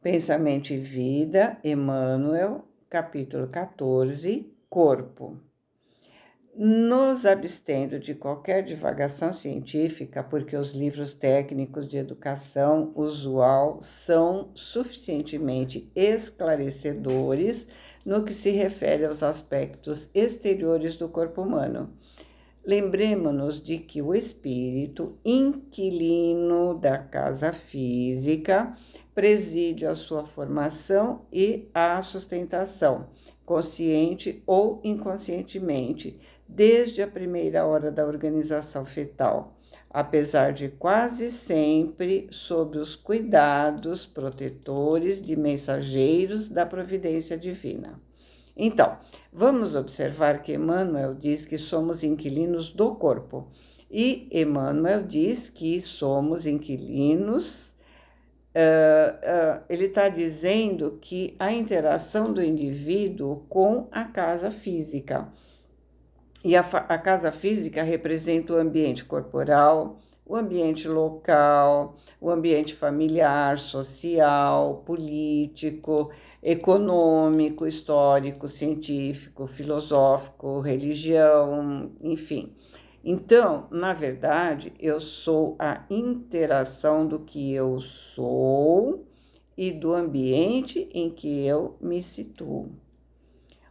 Pensamento e Vida, Emmanuel, capítulo 14, Corpo. Nos abstendo de qualquer divagação científica, porque os livros técnicos de educação usual são suficientemente esclarecedores no que se refere aos aspectos exteriores do corpo humano. Lembremos-nos de que o espírito, inquilino da casa física, preside a sua formação e a sustentação, consciente ou inconscientemente, desde a primeira hora da organização fetal, apesar de quase sempre sob os cuidados protetores de mensageiros da providência divina. Então, vamos observar que Emmanuel diz que somos inquilinos do corpo. E Emmanuel diz que somos inquilinos. Ele está dizendo que a interação do indivíduo com a casa física. E a casa física representa o ambiente corporal, o ambiente local, o ambiente familiar, social, político, econômico, histórico, científico, filosófico, religião, enfim. Então, na verdade, eu sou a interação do que eu sou e do ambiente em que eu me situo.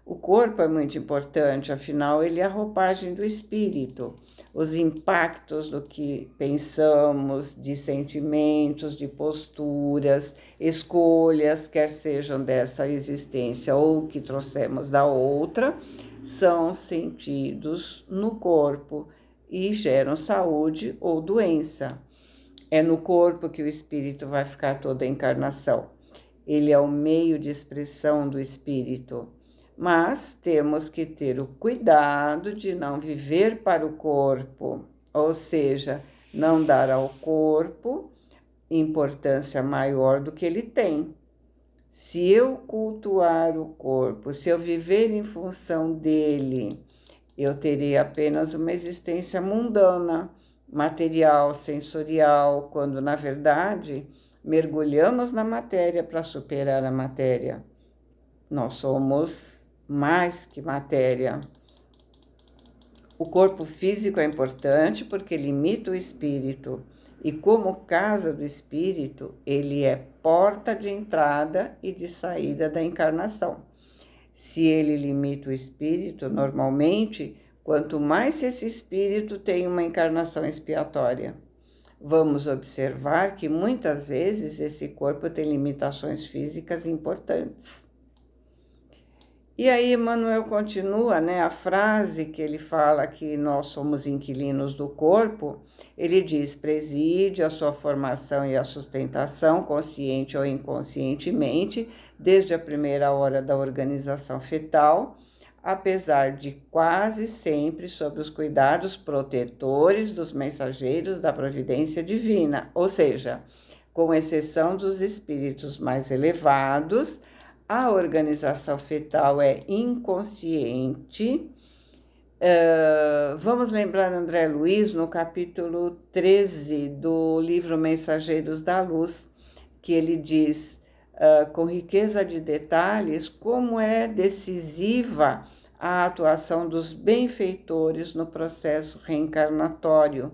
O corpo é muito importante, afinal, ele é a roupagem do espírito. Os impactos do que pensamos, de sentimentos, de posturas, escolhas, quer sejam dessa existência ou que trouxemos da outra, são sentidos no corpo e geram saúde ou doença. É no corpo que o espírito vai ficar toda a encarnação. Ele é o meio de expressão do espírito. Mas temos que ter o cuidado de não viver para o corpo, ou seja, não dar ao corpo importância maior do que ele tem. Se eu cultuar o corpo, se eu viver em função dele, eu terei apenas uma existência mundana, material, sensorial, quando na verdade mergulhamos na matéria para superar a matéria. Nós somos mais que matéria. O corpo físico é importante porque limita o espírito e, como casa do espírito, ele é porta de entrada e de saída da encarnação. Se ele limita o espírito, normalmente, quanto mais esse espírito tem uma encarnação expiatória. Vamos observar que muitas vezes esse corpo tem limitações físicas importantes. E aí Emmanuel continua, a frase que ele fala que nós somos inquilinos do corpo, ele diz, preside a sua formação e a sustentação, consciente ou inconscientemente, desde a primeira hora da organização fetal, apesar de quase sempre sob os cuidados protetores dos mensageiros da providência divina, ou seja, com exceção dos espíritos mais elevados, a organização fetal é inconsciente. Vamos lembrar André Luiz no capítulo 13 do livro Mensageiros da Luz, que ele diz, com riqueza de detalhes, como é decisiva a atuação dos benfeitores no processo reencarnatório.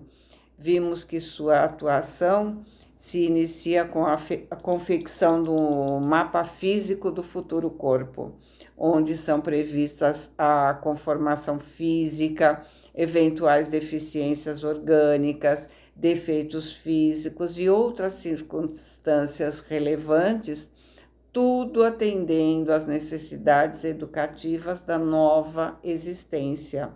Vimos que sua atuação se inicia com a confecção do mapa físico do futuro corpo, onde são previstas a conformação física, eventuais deficiências orgânicas, defeitos físicos e outras circunstâncias relevantes, tudo atendendo às necessidades educativas da nova existência.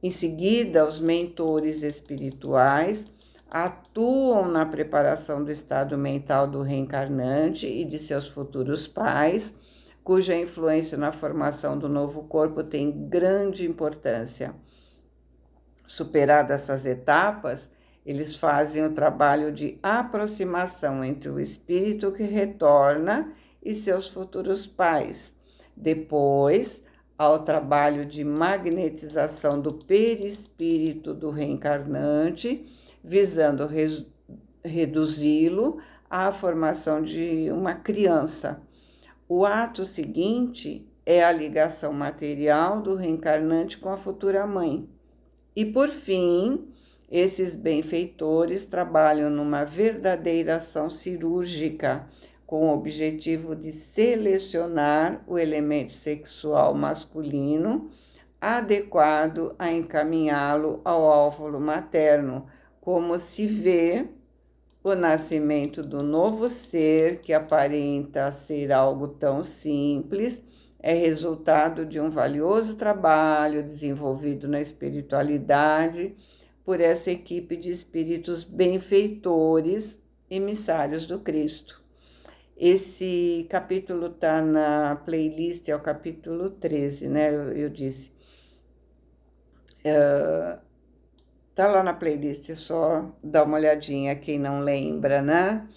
Em seguida, os mentores espirituais atuam na preparação do estado mental do reencarnante e de seus futuros pais, cuja influência na formação do novo corpo tem grande importância. Superadas essas etapas, eles fazem o trabalho de aproximação entre o espírito que retorna e seus futuros pais. Depois, ao trabalho de magnetização do perispírito do reencarnante, visando reduzi-lo à formação de uma criança. O ato seguinte é a ligação material do reencarnante com a futura mãe. E, por fim, esses benfeitores trabalham numa verdadeira ação cirúrgica, com o objetivo de selecionar o elemento sexual masculino adequado a encaminhá-lo ao óvulo materno, como se vê o nascimento do novo ser, que aparenta ser algo tão simples, é resultado de um valioso trabalho desenvolvido na espiritualidade por essa equipe de espíritos benfeitores, emissários do Cristo. Esse capítulo está na playlist, é o capítulo 13, né? Eu disse. Tá lá na playlist, é só dar uma olhadinha, quem não lembra, né?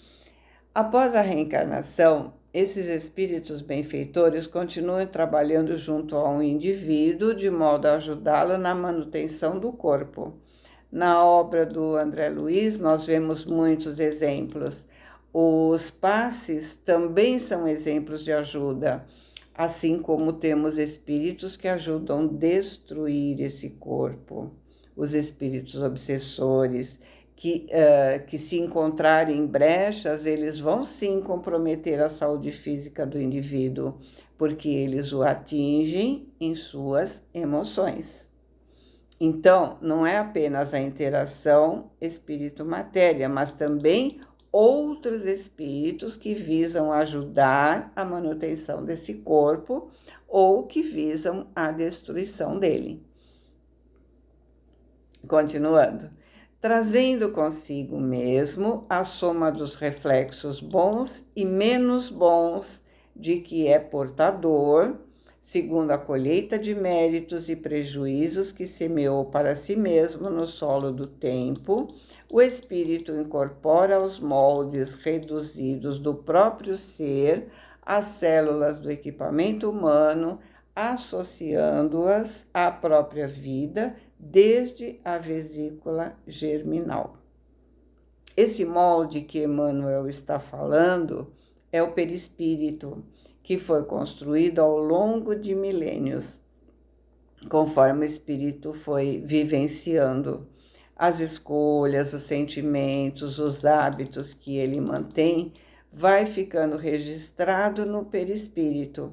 Após a reencarnação, esses espíritos benfeitores continuam trabalhando junto a um indivíduo de modo a ajudá-lo na manutenção do corpo. Na obra do André Luiz, nós vemos muitos exemplos. Os passes também são exemplos de ajuda, assim como temos espíritos que ajudam a destruir esse corpo. Os espíritos obsessores, que se encontrarem brechas, eles vão sim comprometer a saúde física do indivíduo, porque eles o atingem em suas emoções. Então, não é apenas a interação espírito-matéria, mas também outros espíritos que visam ajudar a manutenção desse corpo ou que visam a destruição dele. Continuando, trazendo consigo mesmo a soma dos reflexos bons e menos bons de que é portador, segundo a colheita de méritos e prejuízos que semeou para si mesmo no solo do tempo, o espírito incorpora aos moldes reduzidos do próprio ser as células do equipamento humano, associando-as à própria vida desde a vesícula germinal. Esse molde que Emmanuel está falando é o perispírito, que foi construído ao longo de milênios, conforme o espírito foi vivenciando. As escolhas, os sentimentos, os hábitos que ele mantém, vai ficando registrado no perispírito.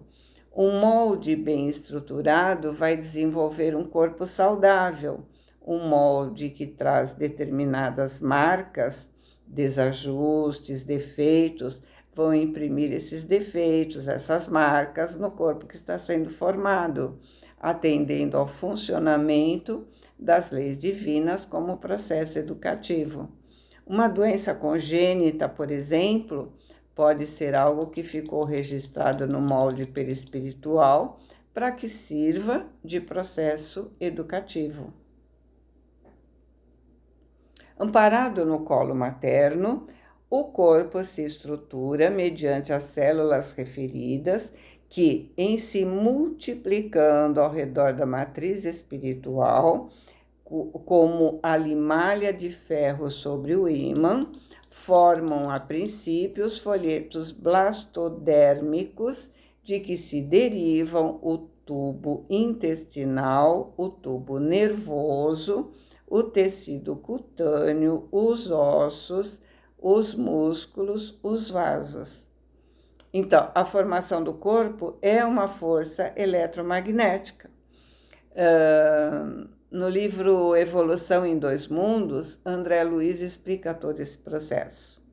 Um molde bem estruturado vai desenvolver um corpo saudável. Um molde que traz determinadas marcas, desajustes, defeitos, vão imprimir esses defeitos, essas marcas no corpo que está sendo formado, atendendo ao funcionamento das leis divinas como processo educativo. Uma doença congênita, por exemplo, pode ser algo que ficou registrado no molde perispiritual para que sirva de processo educativo. Amparado no colo materno, o corpo se estrutura mediante as células referidas que, em se multiplicando ao redor da matriz espiritual, como a limalha de ferro sobre o ímã, formam a princípio os folhetos blastodérmicos de que se derivam o tubo intestinal, o tubo nervoso, o tecido cutâneo, os ossos, os músculos, os vasos. Então, a formação do corpo é uma força eletromagnética. No livro Evolução em Dois Mundos, André Luiz explica todo esse processo.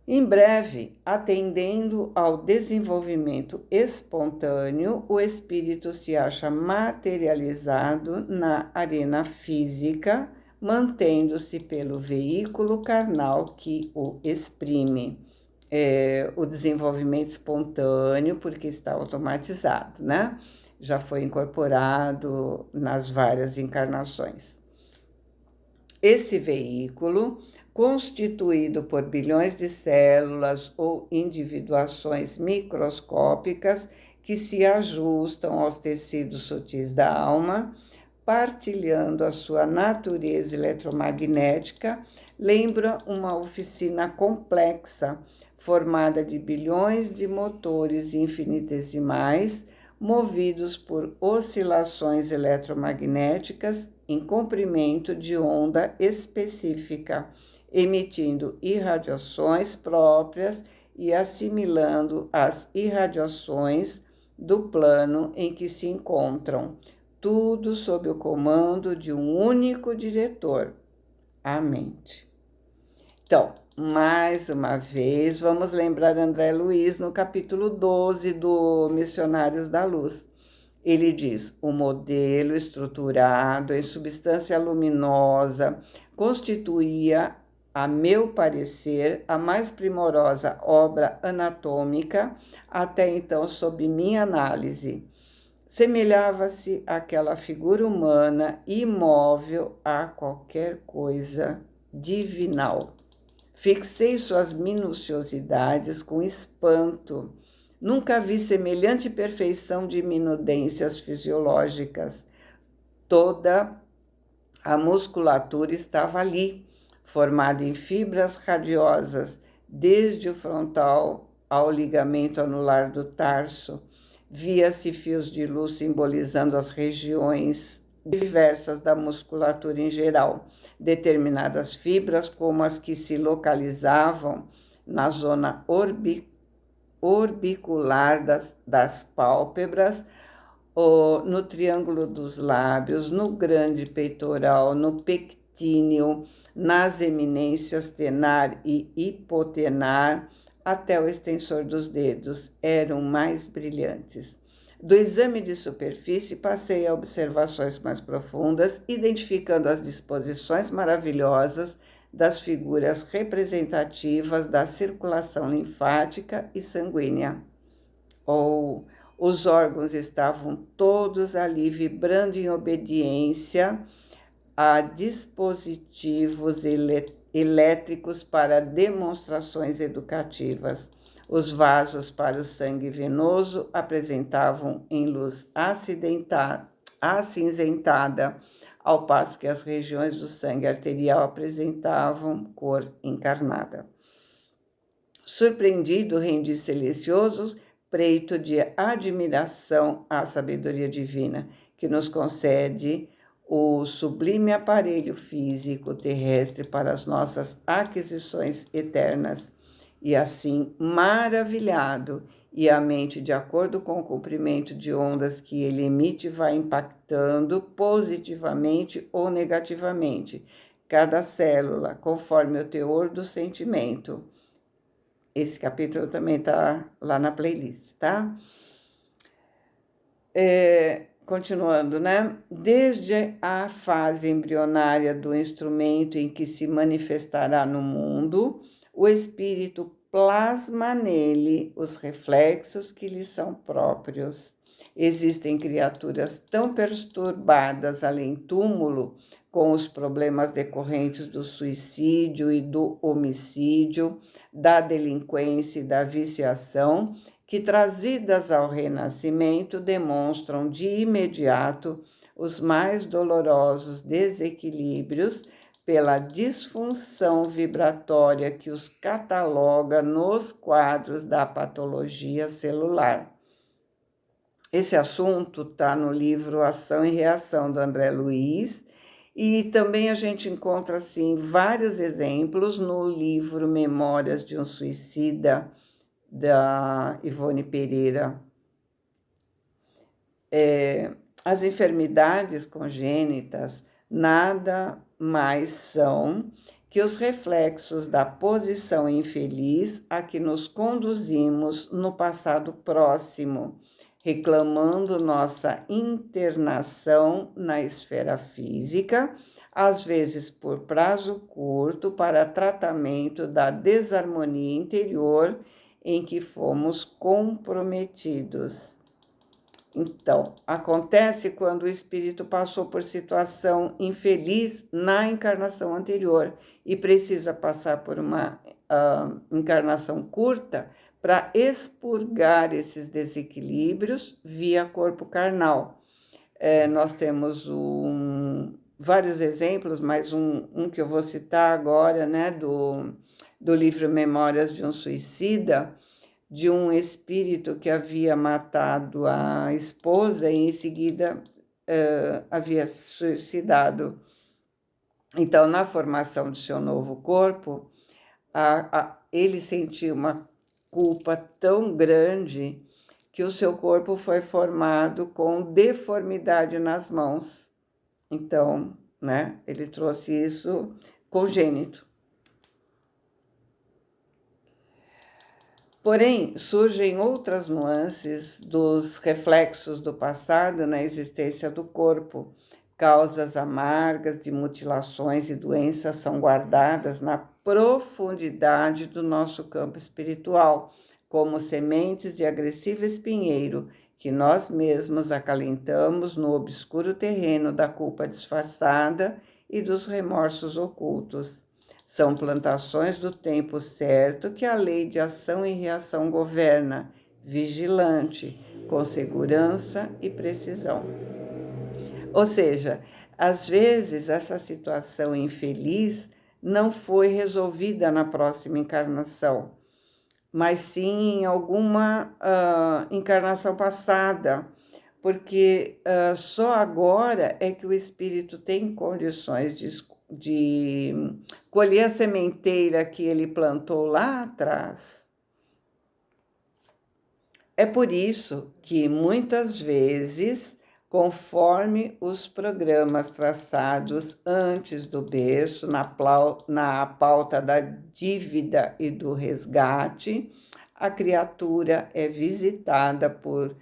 Em breve, atendendo ao desenvolvimento espontâneo, o espírito se acha materializado na arena física, mantendo-se pelo veículo carnal que o exprime. O desenvolvimento espontâneo, porque está automatizado, né? Já foi incorporado nas várias encarnações. Esse veículo, constituído por bilhões de células ou individuações microscópicas que se ajustam aos tecidos sutis da alma, partilhando a sua natureza eletromagnética, lembra uma oficina complexa, formada de bilhões de motores infinitesimais, movidos por oscilações eletromagnéticas em comprimento de onda específica, emitindo irradiações próprias e assimilando as irradiações do plano em que se encontram, tudo sob o comando de um único diretor, a mente. Então, mais uma vez, vamos lembrar André Luiz no capítulo 12 do Missionários da Luz. Ele diz: o modelo estruturado em substância luminosa constituía, a meu parecer, a mais primorosa obra anatômica até então sob minha análise. Semelhava-se àquela figura humana imóvel a qualquer coisa divinal. Fixei suas minuciosidades com espanto. Nunca vi semelhante perfeição de minudências fisiológicas. Toda a musculatura estava ali, formada em fibras radiosas, desde o frontal ao ligamento anular do tarso. Via-se fios de luz simbolizando as regiões diversas da musculatura em geral, determinadas fibras, como as que se localizavam na zona orbicular das pálpebras, no triângulo dos lábios, no grande peitoral, no pectíneo, nas eminências tenar e hipotenar, até o extensor dos dedos, eram mais brilhantes. Do exame de superfície, passei a observações mais profundas, identificando as disposições maravilhosas das figuras representativas da circulação linfática e sanguínea. Os órgãos estavam todos ali vibrando em obediência a dispositivos elétricos para demonstrações educativas. Os vasos para o sangue venoso apresentavam em luz acinzentada, ao passo que as regiões do sangue arterial apresentavam cor encarnada. Surpreendido, rendi silencioso preito de admiração à sabedoria divina, que nos concede o sublime aparelho físico terrestre para as nossas aquisições eternas. E assim, maravilhado, e a mente, de acordo com o comprimento de ondas que ele emite, vai impactando positivamente ou negativamente cada célula, conforme o teor do sentimento. Esse capítulo também está lá na playlist, tá? Continuando, né? Desde a fase embrionária do instrumento em que se manifestará no mundo, o espírito plasma nele os reflexos que lhe são próprios. Existem criaturas tão perturbadas além túmulo, com os problemas decorrentes do suicídio e do homicídio, da delinquência e da viciação, que, trazidas ao renascimento, demonstram de imediato os mais dolorosos desequilíbrios pela disfunção vibratória que os cataloga nos quadros da patologia celular. Esse assunto está no livro Ação e Reação, do André Luiz, e também a gente encontra assim, vários exemplos no livro Memórias de um Suicida, da Ivone Pereira. As enfermidades congênitas nada mais são que os reflexos da posição infeliz a que nos conduzimos no passado próximo, reclamando nossa internação na esfera física, às vezes por prazo curto, para tratamento da desarmonia interior em que fomos comprometidos. Então, acontece quando o espírito passou por situação infeliz na encarnação anterior e precisa passar por uma encarnação curta para expurgar esses desequilíbrios via corpo carnal. Nós temos vários exemplos, mas um que eu vou citar agora, né, do livro Memórias de um Suicida, de um espírito que havia matado a esposa e em seguida havia suicidado. Então, na formação de seu novo corpo, ele sentiu uma culpa tão grande que o seu corpo foi formado com deformidade nas mãos. Então, né, ele trouxe isso congênito. Porém, surgem outras nuances dos reflexos do passado na existência do corpo. Causas amargas de mutilações e doenças são guardadas na profundidade do nosso campo espiritual, como sementes de agressivo espinheiro que nós mesmos acalentamos no obscuro terreno da culpa disfarçada e dos remorsos ocultos. São plantações do tempo certo que a lei de ação e reação governa, vigilante, com segurança e precisão. Ou seja, às vezes essa situação infeliz não foi resolvida na próxima encarnação, mas sim em alguma encarnação passada, porque só agora é que o espírito tem condições de colher a sementeira que ele plantou lá atrás. É por isso que muitas vezes, conforme os programas traçados antes do berço, na pauta da dívida e do resgate, a criatura é visitada por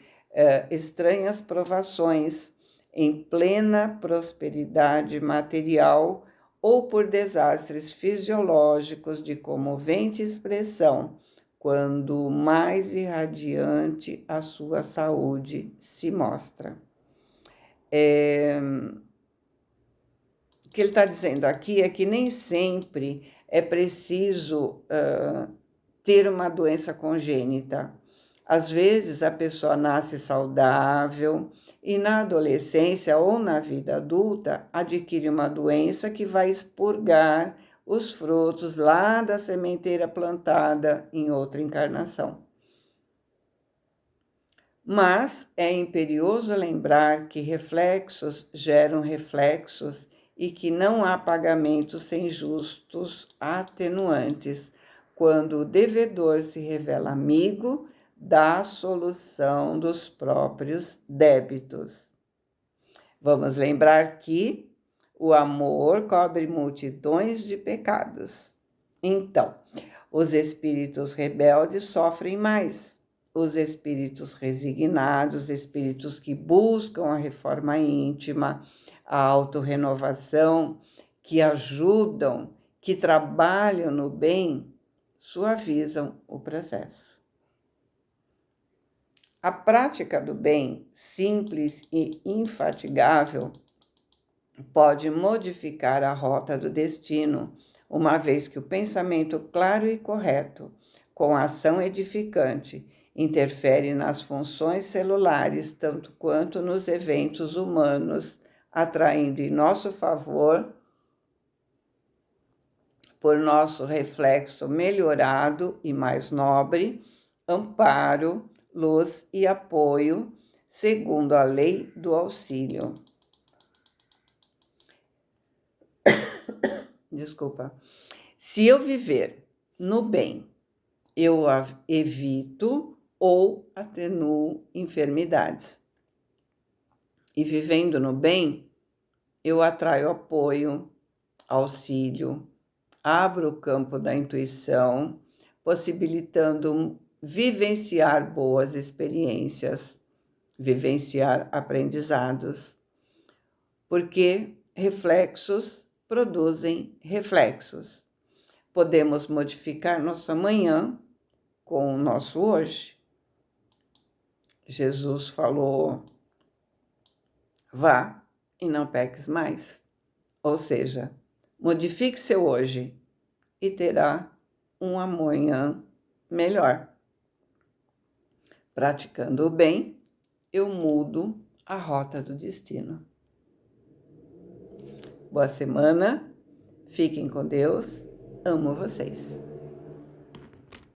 estranhas provações em plena prosperidade material ou por desastres fisiológicos de comovente expressão, quando mais irradiante a sua saúde se mostra. O que ele está dizendo aqui é que nem sempre é preciso ter uma doença congênita. Às vezes a pessoa nasce saudável e na adolescência ou na vida adulta adquire uma doença que vai expurgar os frutos lá da sementeira plantada em outra encarnação. Mas é imperioso lembrar que reflexos geram reflexos e que não há pagamento sem justos atenuantes, quando o devedor se revela amigo da solução dos próprios débitos. Vamos lembrar que o amor cobre multidões de pecados. Então, os espíritos rebeldes sofrem mais. Os espíritos resignados, espíritos que buscam a reforma íntima, a autorrenovação, que ajudam, que trabalham no bem, suavizam o processo. A prática do bem, simples e infatigável, pode modificar a rota do destino, uma vez que o pensamento claro e correto, com a ação edificante, interfere nas funções celulares tanto quanto nos eventos humanos, atraindo em nosso favor, por nosso reflexo melhorado e mais nobre, amparo, luz e apoio, segundo a lei do auxílio. Desculpa. Se eu viver no bem, eu evito ou atenuo enfermidades. E vivendo no bem, eu atraio apoio, auxílio, abro o campo da intuição, possibilitando vivenciar boas experiências, vivenciar aprendizados, porque reflexos produzem reflexos. Podemos modificar nosso amanhã com o nosso hoje. Jesus falou: vá e não peques mais. Ou seja, modifique seu hoje e terá um amanhã melhor. Praticando o bem, eu mudo a rota do destino. Boa semana, fiquem com Deus, amo vocês.